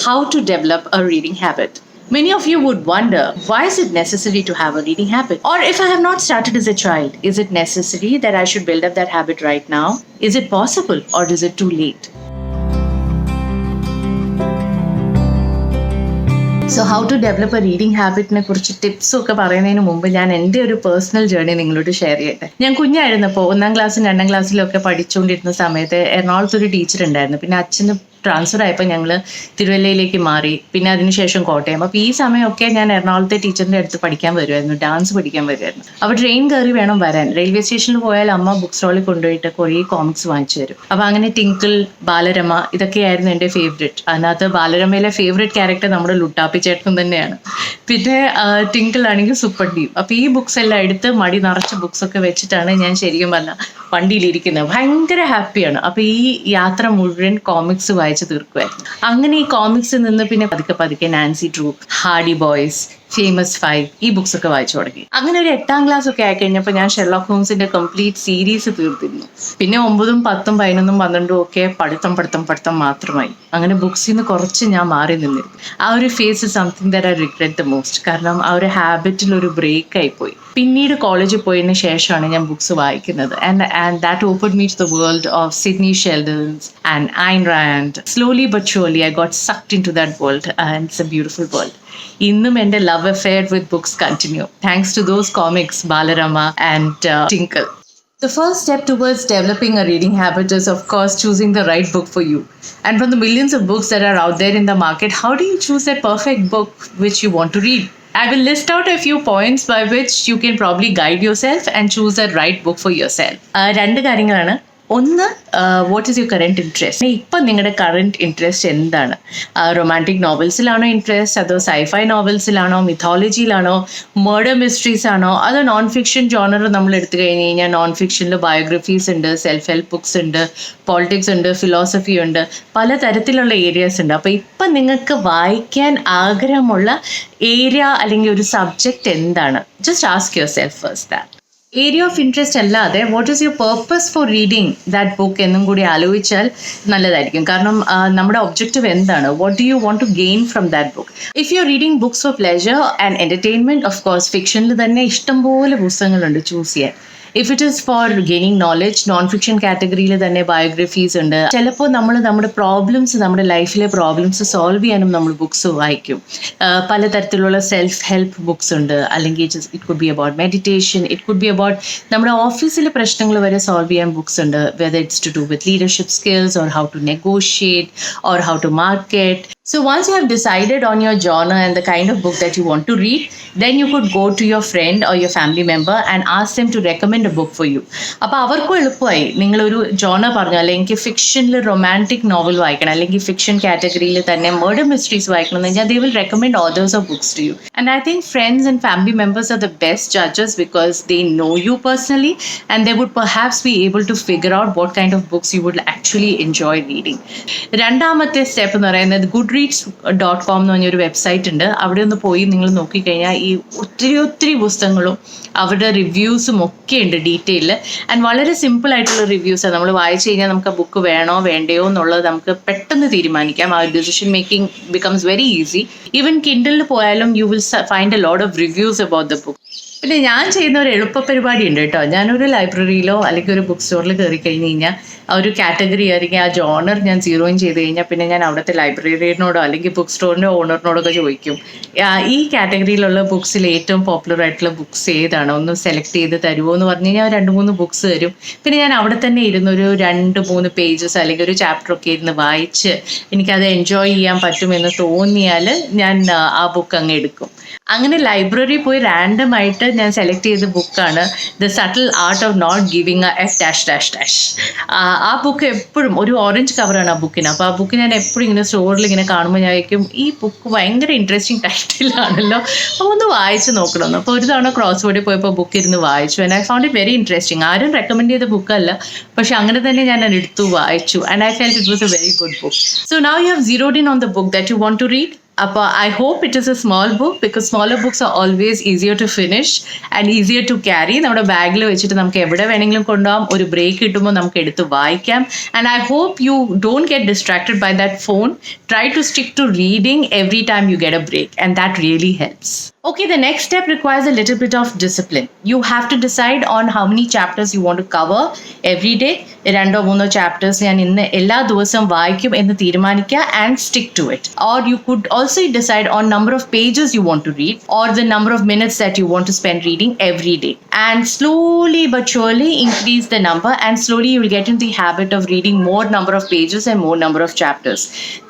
how to develop a reading habit. Many of you would wonder, why is it necessary to have a reading habit? Or if I have not started as a child, is it necessary that I should build up that habit right now? Is it possible or is it too late? So how to develop a reading ഹാബിറ്റിനെ കുറിച്ച് ടിപ്സും ഒക്കെ പറയുന്നതിന് മുമ്പ് ഞാൻ എൻ്റെ ഒരു personal journey നിങ്ങളോട് ഷെയർ ചെയ്യട്ടെ. ഞാൻ കുഞ്ഞായിരുന്നപ്പോൾ 1ാം ക്ലാസ്സിലും 2ാം ക്ലാസ്സിലും ഒക്കെ പഠിച്ചുകൊണ്ടിരുന്ന സമയത്ത് എറണാകുളത്തൊരു ടീച്ചർ ഉണ്ടായിരുന്നു. പിന്നെ അച്ഛന് ട്രാൻസ്ഫർ ആയപ്പോൾ ഞങ്ങൾ തിരുവല്ലയിലേക്ക് മാറി. പിന്നെ അതിനുശേഷം കോട്ടയം. അപ്പോൾ ഈ സമയമൊക്കെ ഞാൻ എറണാകുളത്തെ ടീച്ചറിൻ്റെ അടുത്ത് പഠിക്കാൻ വരുമായിരുന്നു, ഡാൻസ് പഠിക്കാൻ വരുമായിരുന്നു. അപ്പോൾ ട്രെയിൻ കയറി വേണം വരാൻ. റെയിൽവേ സ്റ്റേഷനിൽ പോയാൽ അമ്മ ബുക്ക് സ്റ്റോളിൽ കൊണ്ടുപോയിട്ട് കുറേ കോമിക്സ് വാങ്ങിച്ചു തരും. അപ്പോൾ അങ്ങനെ ടിങ്കിൾ, ബാലരമ ഇതൊക്കെയായിരുന്നു എൻ്റെ ഫേവറേറ്റ്. അതിനകത്ത് ബാലരമയിലെ ഫേവറേറ്റ് ക്യാരക്ടർ നമ്മുടെ ലുട്ടാപ്പി ചേട്ടൻ തന്നെയാണ്. പിന്നെ ടിങ്കിൾ ആണെങ്കിൽ സൂപ്പർ ഡീം. അപ്പോൾ ഈ ബുക്സ് എല്ലാം എടുത്ത് മടി നിറച്ച് ബുക്സൊക്കെ വെച്ചിട്ടാണ് ഞാൻ ശരിക്കും പറഞ്ഞാൽ വണ്ടിയിലിരിക്കുന്നത്. ഭയങ്കര ഹാപ്പിയാണ്. അപ്പോൾ ഈ യാത്ര മുഴുവൻ കോമിക്സ് വായിച്ചു തീർക്കുമായിരുന്നു. അങ്ങനെ ഈ കോമിക്സിൽ നിന്ന് പിന്നെ പതുക്കെ പതുക്കെ Nancy Drew, Hardy Boys, famous 5 ഈ ബുക്സ് ഒക്കെ വായിച്ചു തുടങ്ങി. അങ്ങനെ ഒരു 8ാം ക്ലാസ് ഒക്കെ ആയിക്കഴിഞ്ഞപ്പോൾ ഞാൻ ഷെർലോക്ക് ഹോംസിന്റെ കംപ്ലീറ്റ് സീരീസ് തീർത്തിരുന്നു. പിന്നെ 9, 10, 11, 12 ഒക്കെ പഠിത്തം മാത്രമായി. അങ്ങനെ ബുക്സിൽ നിന്ന് കുറച്ച് ഞാൻ മാറി നിന്നിരുന്നു. ആ ഒരു face something that I regret the most. കാരണം ആ ഒരു ഹാബിറ്റിൽ ഒരു ബ്രേക്ക് ആയിപ്പോയി. പിന്നീട് കോളേജിൽ പോയതിന് ശേഷമാണ് ഞാൻ ബുക്സ് വായിക്കുന്നത്. And that opened me to the world of Sidney Sheldons and Ayn Rand. Slowly but surely I got sucked in to that world and it's a beautiful world. ഇന്നും എൻ്റെ love affair with books continue thanks to those comics, Balarama and Tinkle. The first step towards developing a reading habit is, of course, choosing the right book for you. And from the millions of books that are out there in the market, how do you choose that perfect book which you want to read? I will list out a few points by which you can probably guide yourself and choose that right book for yourself. രണ്ട് കാര്യങ്ങളാണ്. ഒന്ന്, what is your current interest? ഇപ്പം നിങ്ങളുടെ current interest എന്താണ്? Romantic നോവൽസിലാണോ interest, അതോ sci fi നോവൽസിലാണോ, മിഥോളജിയിലാണോ, murder mysteries ആണോ, അതോ non fiction genre നമ്മൾ എടുത്തു കഴിഞ്ഞ് കഴിഞ്ഞാൽ നോൺ ഫിക്ഷനിൽ ബയോഗ്രഫീസ് ഉണ്ട്, സെൽഫ് ഹെൽപ്പ് ബുക്സ് ഉണ്ട്, പോളിറ്റിക്സ് ഉണ്ട്, ഫിലോസഫി ഉണ്ട്, പലതരത്തിലുള്ള ഏരിയാസ് ഉണ്ട്. അപ്പോൾ ഇപ്പം നിങ്ങൾക്ക് വായിക്കാൻ ആഗ്രഹമുള്ള ഏരിയ അല്ലെങ്കിൽ ഒരു സബ്ജക്റ്റ് എന്താണ്? Just ask yourself first that. Area of interest അല്ലാതെ what is your purpose for reading that book എന്നും കൂടി ആലോചിച്ചാൽ നല്ലതായിരിക്കും. കാരണം നമ്മുടെ ഒബ്ജക്റ്റീവ് എന്താണ്? What do you want to gain from that book? If you are reading books for pleasure and entertainment, of course ഫിക്ഷനിൽ തന്നെ ഇഷ്ടംപോലെ പുസ്തകങ്ങളുണ്ട് ചൂസ് ചെയ്യാൻ. If it is for gaining knowledge, non fiction കാറ്റഗറിയിൽ തന്നെ ബയോഗ്രഫീസ് ഉണ്ട്. ചിലപ്പോൾ നമ്മൾ നമ്മുടെ പ്രോബ്ലംസ്, നമ്മുടെ ലൈഫിലെ പ്രോബ്ലംസ് സോൾവ് ചെയ്യാനും നമ്മൾ ബുക്സ് വായിക്കും. പലതരത്തിലുള്ള സെൽഫ് ഹെൽപ്പ് ബുക്സ് ഉണ്ട്. അല്ലെങ്കിൽ it could be about meditation, it could be about നമ്മുടെ ഓഫീസിലെ പ്രശ്നങ്ങൾ വരെ സോൾവ് ചെയ്യാൻ ബുക്സ് ഉണ്ട്. Whether it's to do with leadership skills or how to negotiate or how to market. So once you have decided on your genre and the kind of book that you want to read, then you could go to your friend or your family member and ask them to recommend a book for you. അപ്പോൾ അവർക്കും എളുപ്പമായി. നിങ്ങളൊരു genre പറഞ്ഞു, അല്ലെങ്കിൽ ഫിക്ഷനിൽ romantic novel വായിക്കണം, അല്ലെങ്കിൽ fiction കാറ്റഗറിയിൽ തന്നെ മർഡർ മിസ്റ്ററീസ് വായിക്കണം എന്ന് വെച്ചാൽ they will recommend authors of books to you. And I think friends and family members are the best judges because they know you personally and they would perhaps be able to figure out what kind of books you would actually enjoy reading. രണ്ടാമത്തെ step എന്ന് പറയുന്നത് goodreads.com എന്ന് പറഞ്ഞൊരു website ഉണ്ട്. അവിടെ ഒന്ന് പോയി നിങ്ങൾ നോക്കിക്കഴിഞ്ഞാൽ ഈ ഒത്തിരി പുസ്തകങ്ങളും അവരുടെ റിവ്യൂസും ഒക്കെ ഉണ്ട് ഡീറ്റെയിൽ. ആൻഡ് വളരെ സിമ്പിൾ ആയിട്ടുള്ള റിവ്യൂസാണ്. നമ്മൾ വായിച്ചു കഴിഞ്ഞാൽ നമുക്ക് ആ ബുക്ക് വേണോ വേണ്ടയോ എന്നുള്ളത് നമുക്ക് പെട്ടെന്ന് തീരുമാനിക്കാം. ആ decision making becomes very easy. Even കിൻഡലിൽ പോയാലും you will find a lot of reviews about the book. പിന്നെ ഞാൻ ചെയ്യുന്ന ഒരു എളുപ്പ പരിപാടി ഉണ്ട് കേട്ടോ. ഞാനൊരു ലൈബ്രറിയിലോ അല്ലെങ്കിൽ ഒരു ബുക്ക് സ്റ്റോറിൽ കയറി കഴിഞ്ഞ് കഴിഞ്ഞാൽ ആ ഒരു കാറ്റഗറി അല്ലെങ്കിൽ ആ ജോണർ ഞാൻ സീറോയിൻ ചെയ്ത് കഴിഞ്ഞാൽ പിന്നെ ഞാൻ അവിടുത്തെ ലൈബ്രറിയനോടോ അല്ലെങ്കിൽ ബുക്ക് സ്റ്റോറിൻ്റെ ഓണറിനോടൊക്കെ ചോദിക്കും, ഈ കാറ്റഗറിയിലുള്ള ബുക്സിൽ ഏറ്റവും പോപ്പുലർ ആയിട്ടുള്ള ബുക്സ് ഏതാണ്, ഒന്ന് സെലക്ട് ചെയ്ത് തരുമോ എന്ന് പറഞ്ഞു കഴിഞ്ഞാൽ 2-3 ബുക്സ് തരും. പിന്നെ ഞാൻ അവിടെ തന്നെ ഇരുന്നൊരു 2-3 പേജസ് അല്ലെങ്കിൽ ഒരു ചാപ്റ്ററൊക്കെ ഇരുന്ന് വായിച്ച് എനിക്കത് എൻജോയ് ചെയ്യാൻ പറ്റുമെന്ന് തോന്നിയാൽ ഞാൻ ആ ബുക്ക് അങ്ങ് എടുക്കും. അങ്ങനെ ലൈബ്രറി പോയി റാൻഡമായിട്ട് ഞാൻ സെലക്ട് ചെയ്ത ബുക്കാണ് the subtle art of not giving a F-. ആ ബുക്ക് എപ്പോഴും ഒരു ഓറഞ്ച് കവറാണ് ആ ബുക്കിന്. അപ്പോൾ ആ ബുക്ക് ഞാൻ എപ്പോഴും ഇങ്ങനെ സ്റ്റോറിൽ ഇങ്ങനെ കാണുമ്പോൾ ഞാൻ വയ്ക്കും, ഈ ബുക്ക് ഭയങ്കര ഇൻട്രസ്റ്റിംഗ് ടൈറ്റിലാണല്ലോ, അപ്പോൾ ഒന്ന് വായിച്ച് നോക്കണമെന്ന്. അപ്പോൾ ഒരു തവണ ക്രോസ് വേർഡിൽ പോയപ്പോൾ ബുക്ക് ഇരുന്ന് വായിച്ചു. And I found it very interesting. ആരും റെക്കമെൻഡ് ചെയ്ത ബുക്കല്ല, പക്ഷെ അങ്ങനെ തന്നെ ഞാൻ എടുത്തു വായിച്ചു. And I felt it was a very good book. So now you have zeroed in on the book that you want to read. I hope it is a small book because smaller books are always easier to finish and easier to carry. നമ്മുടെ ബാഗിൽ വെച്ചിട്ട് നമുക്ക് എവിടെ വേണമെങ്കിലും കൊണ്ടുപോകാം, ഒരു break കിട്ടുമ്പോൾ നമുക്ക് എടുത്ത് വായിക്കാം. And I hope you don't get distracted by that phone. Try to stick to reading every time you get a break, and that really helps. Okay, the next step requires a little bit of discipline. You have to decide on how many chapters you want to cover every day. 2-3 chapters ഞാൻ ഇന്ന് എല്ലാ ദിവസവും വായിക്കും എന്ന് തീരുമാനിക്കുക and stick to it. Or you could also decide on number of pages you want to read or the number of minutes that you want to spend reading every day. And slowly but surely increase the number, and slowly you will get into the habit of reading more number of pages and more number of chapters.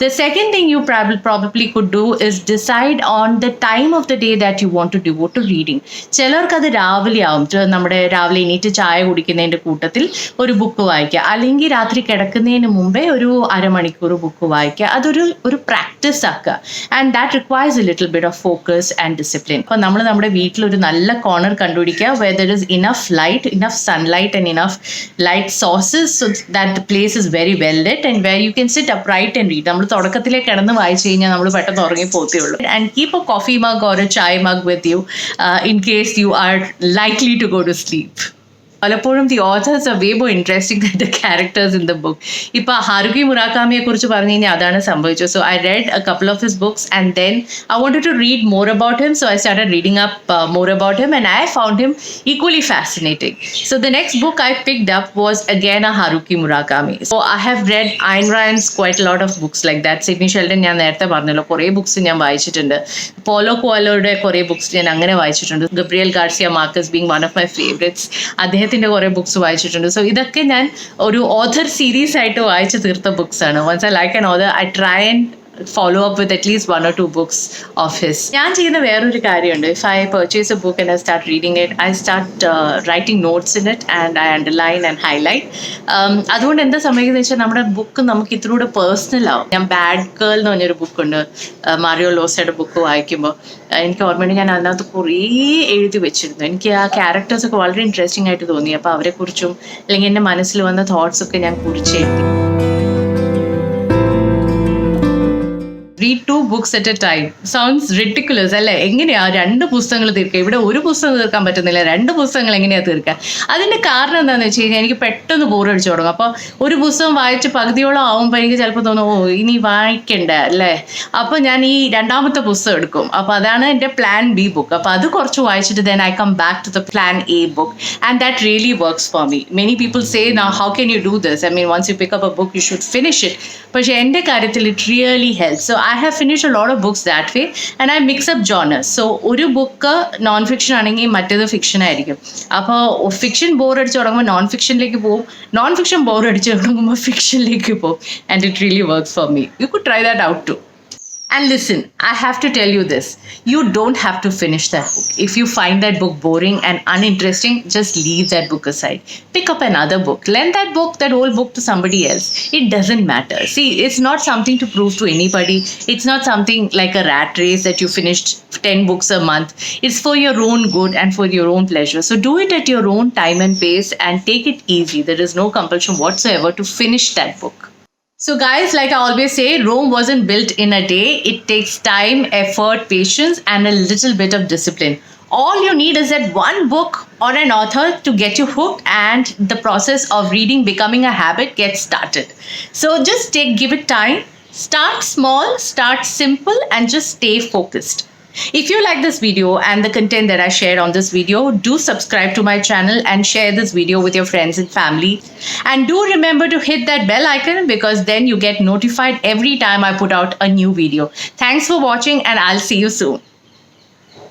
The second thing you probably could do is decide on the time of the day that you want to devote to reading. ചിലർക്ക് അത് രാവിലെ ആവും, നമ്മുടെ രാവിലെ എണീറ്റ് ചായ കുടിക്കുന്നതിൻ്റെ കൂട്ടത്തിൽ ഒരു ബുക്ക് വായിക്കുക, അല്ലെങ്കിൽ രാത്രി കിടക്കുന്നതിന് മുമ്പേ ഒരു അരമണിക്കൂർ ബുക്ക് വായിക്കുക. അതൊരു പ്രാക്ടീസ് ആക്കുക. And that requires A little bit of focus and discipline. അപ്പോൾ നമ്മൾ നമ്മുടെ വീട്ടിലൊരു നല്ല കോർണർ കണ്ടുപിടിക്കുക where there is enough light, enough sunlight and enough light sources so that the place is very well lit and where you can sit upright and read. നമ്മൾ തുടക്കത്തിലേ കിടന്ന് വായിച്ചു കഴിഞ്ഞാൽ നമ്മൾ പെട്ടെന്ന് ഉറങ്ങി പോത്തേ ഉള്ളൂ. And keep a coffee mug or a chai mug with you in case you are likely to go to sleep. പലപ്പോഴും the authors are way more interesting than the characters in the book. ഇപ്പോൾ Haruki മുറാക്കാമിയെ കുറിച്ച് പറഞ്ഞു കഴിഞ്ഞാൽ അതാണ് സംഭവിച്ചത്. So I read a couple of his books and then I wanted to read more about him. So I started reading up more about him and I found him equally fascinating. So the next book I picked up was again a Haruki Murakami. So I have red Ayn Rand's quite a lot of books like that. Sydney Sheldon ഞാൻ നേരത്തെ പറഞ്ഞല്ലോ, കുറേ books ഞാൻ വായിച്ചിട്ടുണ്ട്. പോലോ കോലോയുടെ കുറേ books ഞാൻ അങ്ങനെ വായിച്ചിട്ടുണ്ട്. Gabriel Garcia Marquez being one of my favourites, അദ്ദേഹത്തിൻ്റെ കുറേ ബുക്സ് വായിച്ചിട്ടുണ്ട്. സോ ഇതൊക്കെ ഞാൻ ഒരു ഓഥർ സീരീസ് ആയിട്ട് വായിച്ച് തീർത്ത ബുക്സ് ആണ്. Once I like an author I try and follow up with at least 1 or 2 books of his. ഞാൻ ചെയ്യുന്ന വേറൊരു കാര്യമുണ്ട്. If I purchase a book and I start reading it, I start writing notes in it and I underline and highlight. അതുകൊണ്ട് എന്താ സംഭവിക്കുന്നത് വെച്ചാൽ നമ്മുടെ book നമുക്ക് ഇതിലൂടെ പേഴ്സണൽ ആവും. ഞാൻ ബാഡ് ഗേൾ എന്ന് പറഞ്ഞൊരു ബുക്കുണ്ട്, മാരിയോ ലോസയുടെ ബുക്ക് വായിക്കുമ്പോൾ എനിക്ക് ഓർമ്മയുണ്ട് ഞാൻ അതിനകത്ത് കുറേ എഴുതി വെച്ചിരുന്നു. എനിക്ക് ആ ക്യാരക്ടേഴ്സൊക്കെ വളരെ ഇൻട്രസ്റ്റിംഗ് ആയിട്ട് തോന്നി. അപ്പോൾ അവരെക്കുറിച്ചും അല്ലെങ്കിൽ എൻ്റെ മനസ്സിൽ വന്ന തോട്ട്സൊക്കെ ഞാൻ കുറിച്ചെഴുതി. Read 2 books at a time. Sounds ridiculous അല്ലേ? എങ്ങനെയാ 2 പുസ്തകങ്ങൾ തീർക്കുക? ഇവിടെ ഒരു പുസ്തകം തീർക്കാൻ പറ്റുന്നില്ല, 2 പുസ്തകങ്ങൾ എങ്ങനെയാണ് തീർക്കുക? അതിൻ്റെ കാരണം എന്താണെന്ന് വെച്ച് കഴിഞ്ഞാൽ എനിക്ക് പെട്ടെന്ന് ബോറടിച്ചു തുടങ്ങും. അപ്പോൾ ഒരു പുസ്തകം വായിച്ച് പകുതിയോളം ആവുമ്പോൾ എനിക്ക് ചിലപ്പോൾ തോന്നും ഇനി വായിക്കണ്ട അല്ലേ. അപ്പോൾ ഞാൻ ഈ 2ാമത്തെ പുസ്തകം എടുക്കും. അപ്പോൾ അതാണ് എൻ്റെ പ്ലാൻ ബി ബുക്ക്. അപ്പോൾ അത് കുറച്ച് വായിച്ചിട്ട് then I come back to the plan A book and that really works for me. Many people say now how can you do this? I mean once you pick up a book you should finish it. പക്ഷേ എൻ്റെ കാര്യത്തിൽ it really helps. So I have finished a lot of books that way and I mix up genres. So ഒരു book non fiction ആണെങ്കിൽ മറ്റേത് fiction ആയിരിക്കും. അപ്പോൾ fiction bore അടിച്ച് തുടങ്ങുമ്പോൾ നോൺ ഫിക്ഷനിലേക്ക് പോകും, നോൺ ഫിക്ഷൻ ബോർ അടിച്ച് തുടങ്ങുമ്പോൾ ഫിക്ഷനിലേക്ക് പോകും. And it really works for me. You could try that out too. And listen, I have to tell you this. You don't have to finish that book. If you find that book boring and uninteresting, just leave that book aside. Pick up another book. Lend that old book to somebody else. It doesn't matter. See, it's not something to prove to anybody. It's not something like a rat race that you finished 10 books a month. It's for your own good and for your own pleasure. So do it at your own time and pace and take it easy. There is no compulsion whatsoever to finish that book. So guys, like I always say, Rome wasn't built in a day. It takes time, effort, patience, and a little bit of discipline. All you need is that one book or an author to get you hooked and the process of reading becoming a habit gets started. So just give it time. Start small, start simple, and just stay focused. If you like this video and the content that I shared on this video, do subscribe to my channel and share this video with your friends and family. And do remember to hit that bell icon because then you get notified every time I put out a new video. Thanks for watching and I'll see you soon.